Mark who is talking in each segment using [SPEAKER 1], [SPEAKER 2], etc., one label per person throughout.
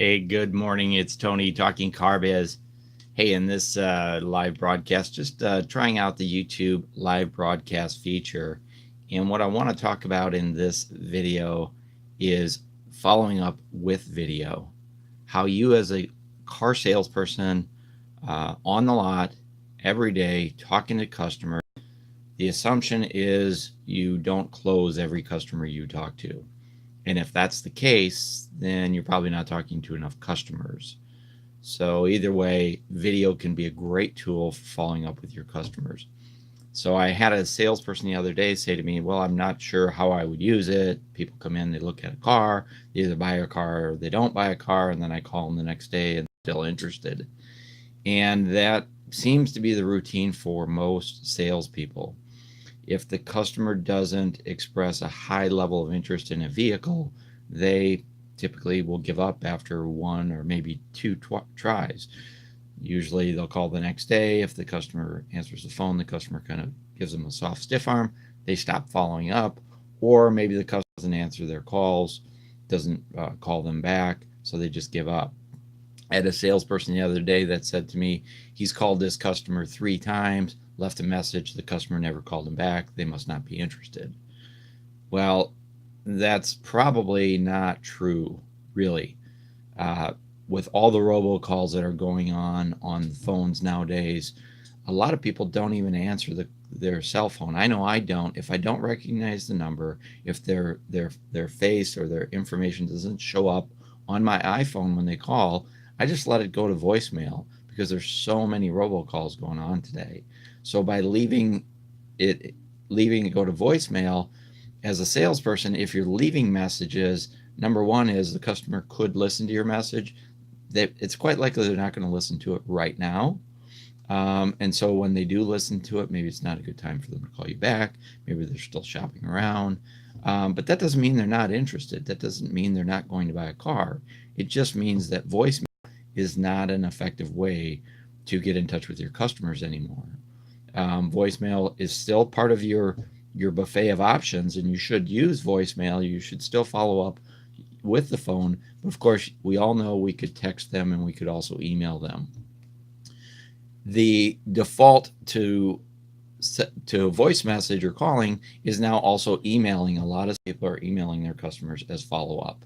[SPEAKER 1] Hey, good morning. It's Tony talking car biz. Hey, in this live broadcast, just trying out the YouTube live broadcast feature. And what I want to talk about in this video is following up with video. How you, as a car salesperson on the lot every day, talking to customers, the assumption is you don't close every customer you talk to. And if that's the case, then you're probably not talking to enough customers. So either way, video can be a great tool for following up with your customers. So I had a salesperson the other day say to me, well, I'm not sure how I would use it. People come in, they look at a car, they either buy a car or they don't buy a car, and then I call them the next day and they're still interested. And that seems to be the routine for most salespeople. If the customer doesn't express a high level of interest in a vehicle, they typically will give up after one or maybe two tries. Usually they'll call the next day. If the customer answers the phone, the customer kind of gives them a soft stiff arm. They stop following up, or maybe the customer doesn't answer their calls, doesn't call them back, so they just give up. I had a salesperson the other day that said to me, he's called this customer 3 times, left a message, the customer never called him back, they must not be interested. Well, that's probably not true, really. With all the robocalls that are going on phones nowadays, a lot of people don't even answer their cell phone. I know I don't. If I don't recognize the number, if their face or their information doesn't show up on my iPhone when they call, I just let it go to voicemail because there's so many robocalls going on today. So by leaving it go to voicemail, as a salesperson, if you're leaving messages, number one is the customer could listen to your message. It's quite likely they're not going to listen to it right now. And so when they do listen to it, maybe it's not a good time for them to call you back. Maybe they're still shopping around. But that doesn't mean they're not interested. That doesn't mean they're not going to buy a car. It just means that voicemail is not an effective way to get in touch with your customers anymore. Voicemail is still part of your buffet of options, and you should use voicemail. You should still follow up with the phone. But of course, we all know we could text them and we could also email them. The default to voice message or calling is now also emailing. A lot of people are emailing their customers as follow-up.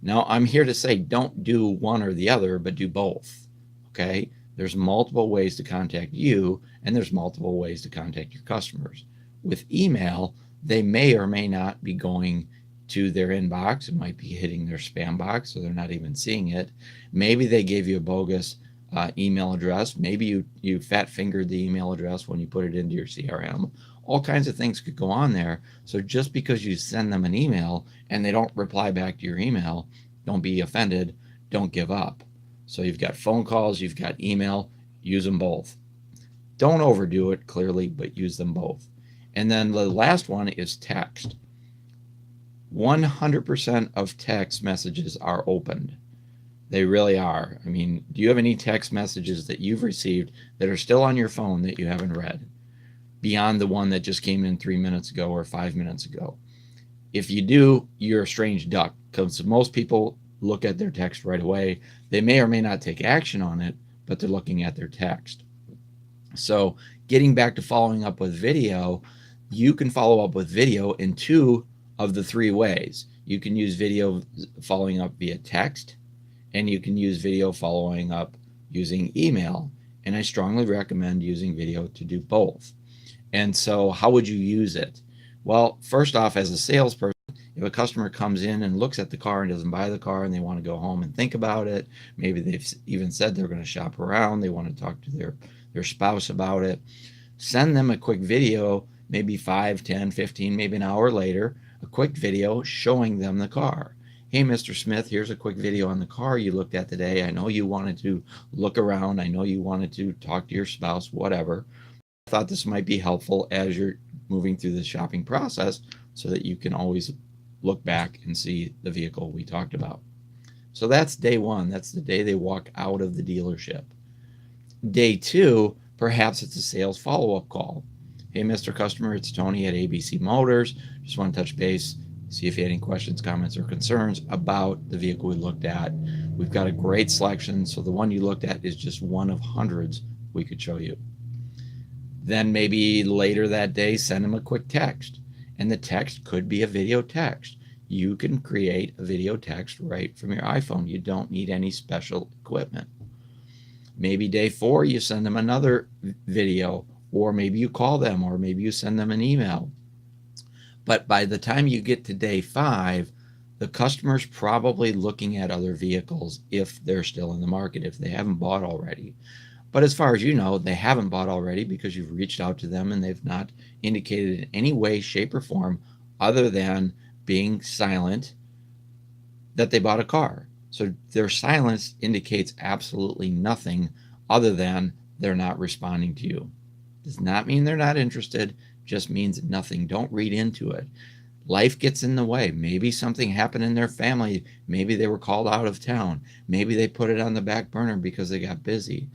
[SPEAKER 1] Now, I'm here to say don't do one or the other, but do both. Okay? There's multiple ways to contact you, and there's multiple ways to contact your customers. With email, they may or may not be going to their inbox. It might be hitting their spam box, so they're not even seeing it. Maybe they gave you a bogus email address. Maybe you fat fingered the email address when you put it into your CRM. All kinds of things could go on there. So just because you send them an email and they don't reply back to your email, don't be offended. Don't give up. So you've got phone calls, you've got email, use them both. Don't overdo it, clearly, but use them both. And then the last one is text. 100% of text messages are opened. They really are. I mean, do you have any text messages that you've received that are still on your phone that you haven't read beyond the one that just came in 3 minutes ago or 5 minutes ago? If you do, you're a strange duck, because most people look at their text right away. They may or may not take action on it, but they're looking at their text. So getting back to following up with video, you can follow up with video in 2 of the 3 ways. You can use video following up via text, and you can use video following up using email. And I strongly recommend using video to do both. And so how would you use it? Well, first off, as a salesperson, if a customer comes in and looks at the car and doesn't buy the car and they want to go home and think about it, maybe they've even said they're going to shop around, they want to talk to their spouse about it, send them a quick video, maybe 5, 10, 15, maybe an hour later, a quick video showing them the car. Hey, Mr. Smith, here's a quick video on the car you looked at today. I know you wanted to look around. I know you wanted to talk to your spouse, whatever. I thought this might be helpful as you're moving through the shopping process so that you can always look back and see the vehicle we talked about. So that's day 1. That's the day they walk out of the dealership. Day 2, perhaps it's a sales follow-up call. Hey, Mr. Customer, it's Tony at ABC Motors. Just want to touch base, see if you had any questions, comments, or concerns about the vehicle we looked at. We've got a great selection, so the one you looked at is just one of hundreds we could show you. Then maybe later that day, send them a quick text, and the text could be a video text. You can create a video text right from your iPhone. You don't need any special equipment. Maybe day 4, you send them another video, or maybe you call them, or maybe you send them an email. But by the time you get to day 5, the customer's probably looking at other vehicles if they're still in the market, if they haven't bought already. But as far as you know, they haven't bought already because you've reached out to them and they've not indicated in any way, shape, or form other than being silent that they bought a car. So their silence indicates absolutely nothing other than they're not responding to you. Does not mean they're not interested, just means nothing. Don't read into it. Life gets in the way. Maybe something happened in their family. Maybe they were called out of town. Maybe they put it on the back burner because they got busy.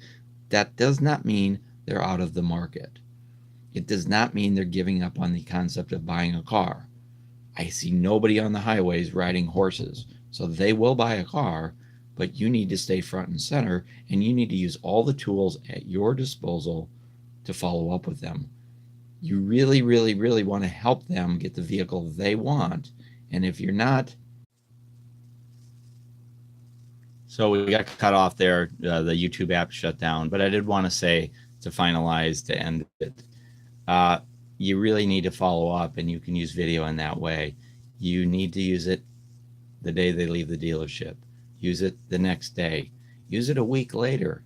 [SPEAKER 1] That does not mean they're out of the market. It does not mean they're giving up on the concept of buying a car. I see nobody on the highways riding horses, so they will buy a car, but you need to stay front and center, and you need to use all the tools at your disposal to follow up with them. You really, really, really want to help them get the vehicle they want, and if you're not... So we got cut off there. The YouTube app shut down, but I did want to say, to finalize, to end it, you really need to follow up, and you can use video in that way. You need to use it the day they leave the dealership. Use it the next day. Use it a week later,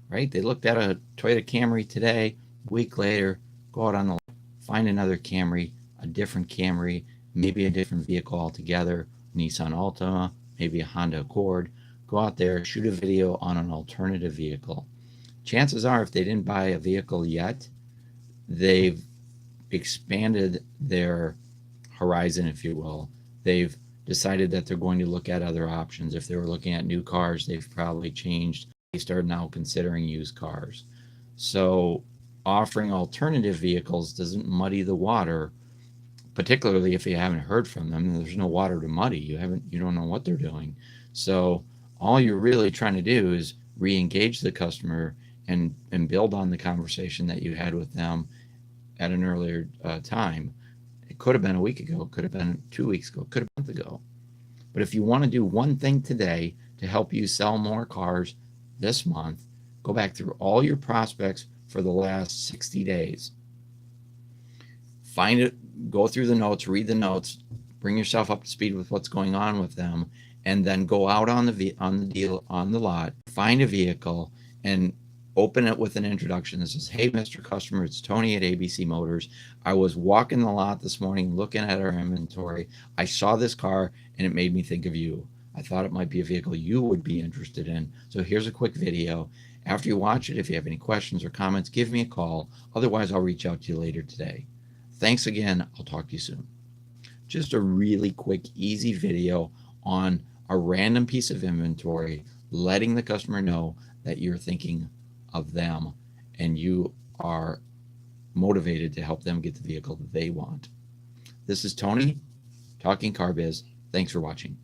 [SPEAKER 1] right? They looked at a Toyota Camry today. A week later, go out on the lot, find another Camry, a different Camry, maybe a different vehicle altogether, Nissan Altima, maybe a Honda Accord. Go out there, shoot a video on an alternative vehicle. Chances are, if they didn't buy a vehicle yet, they've expanded their horizon, if you will. They've decided that they're going to look at other options. If they were looking at new cars, they've probably changed. They start now considering used cars. So offering alternative vehicles doesn't muddy the water, particularly if you haven't heard from them. There's no water to muddy. You don't know what they're doing. So all you're really trying to do is re-engage the customer and build on the conversation that you had with them at an earlier time. It could have been a week ago, it could have been 2 weeks ago, it could have been a month ago. But if you want to do one thing today to help you sell more cars this month, go back through all your prospects for the last 60 days. Find it, go through the notes, read the notes, bring yourself up to speed with what's going on with them, and then go out on the lot, find a vehicle, and open it with an introduction that says, "Hey, Mr. Customer, it's Tony at ABC Motors. I was walking the lot this morning looking at our inventory. I saw this car and it made me think of you. I thought it might be a vehicle you would be interested in. So here's a quick video. After you watch it, if you have any questions or comments, give me a call. Otherwise, I'll reach out to you later today. Thanks again. I'll talk to you soon." Just a really quick, easy video on a random piece of inventory, letting the customer know that you're thinking of them and you are motivated to help them get the vehicle they want. This is Tony, Talking Car Biz. Thanks for watching.